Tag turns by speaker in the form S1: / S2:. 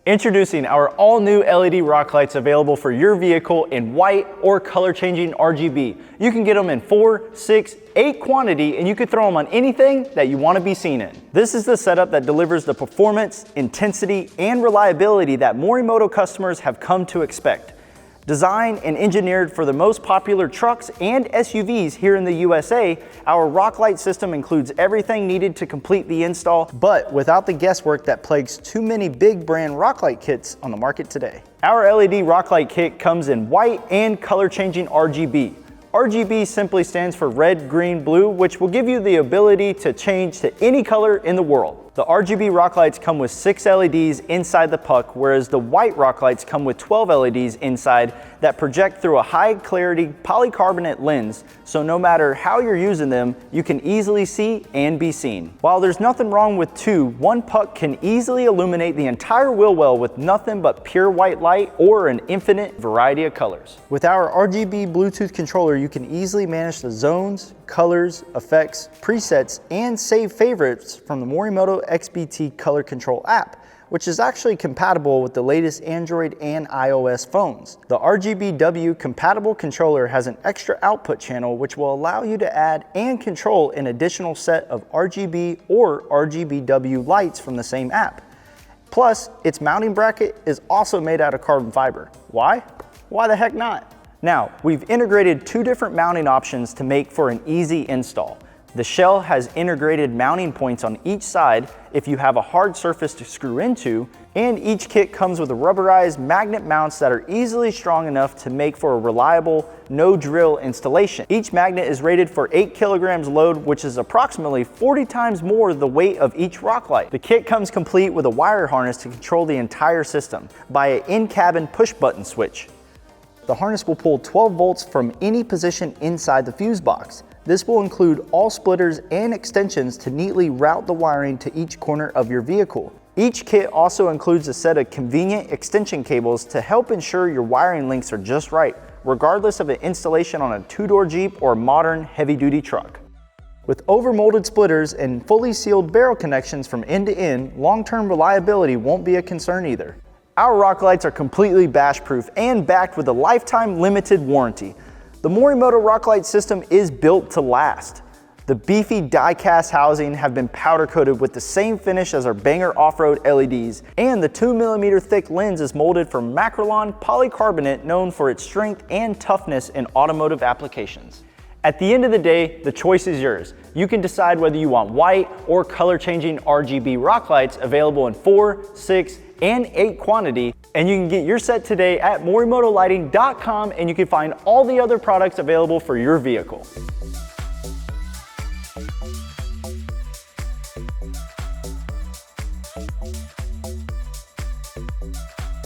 S1: Introducing our all-new LED rock lights available for your vehicle in white or color-changing RGB. You can get them in 4, 6, 8 quantity, and you can throw them on anything that you want to be seen in. This is the setup that delivers the performance, intensity, and reliability that Morimoto customers have come to expect. Designed and engineered for the most popular trucks and SUVs here in the USA, our rock light system includes everything needed to complete the install, but without the guesswork that plagues too many big brand rock light kits on the market today. Our LED rock light kit comes in white and color-changing RGB. RGB simply stands for red, green, blue, which will give you the ability to change to any color in the world. The RGB rock lights come with 6 LEDs inside the puck, whereas the white rock lights come with 12 LEDs inside that project through a high clarity polycarbonate lens, so no matter how you're using them, you can easily see and be seen. While there's nothing wrong with 2, one puck can easily illuminate the entire wheel well with nothing but pure white light or an infinite variety of colors. With our RGB Bluetooth controller, you can easily manage the zones, colors, effects, presets, and save favorites from the Morimoto XBT Color Control app, which is actually compatible with the latest Android and iOS phones. The RGBW compatible controller has an extra output channel which will allow you to add and control an additional set of RGB or RGBW lights from the same app. Plus, its mounting bracket is also made out of carbon fiber. Why? Why the heck not? Now, we've integrated 2 different mounting options to make for an easy install. The shell has integrated mounting points on each side if you have a hard surface to screw into, and each kit comes with rubberized magnet mounts that are easily strong enough to make for a reliable, no-drill installation. Each magnet is rated for 8 kilograms load, which is approximately 40 times more the weight of each rock light. The kit comes complete with a wire harness to control the entire system by an in-cabin push-button switch. The harness will pull 12 volts from any position inside the fuse box. This will include all splitters and extensions to neatly route the wiring to each corner of your vehicle. Each kit also includes a set of convenient extension cables to help ensure your wiring links are just right, regardless of an installation on a 2-door Jeep or modern heavy-duty truck. With overmolded splitters and fully sealed barrel connections from end to end, long-term reliability won't be a concern either. Our rock lights are completely bash-proof and backed with a lifetime limited warranty. The Morimoto rock light system is built to last. The beefy die-cast housing have been powder-coated with the same finish as our banger off-road LEDs, and the 2mm thick lens is molded from Macrolon polycarbonate, known for its strength and toughness in automotive applications. At the end of the day, the choice is yours. You can decide whether you want white or color-changing RGB rock lights available in 4, 6, and 8 quantity, and you can get your set today at morimotolighting.com, and you can find all the other products available for your vehicle.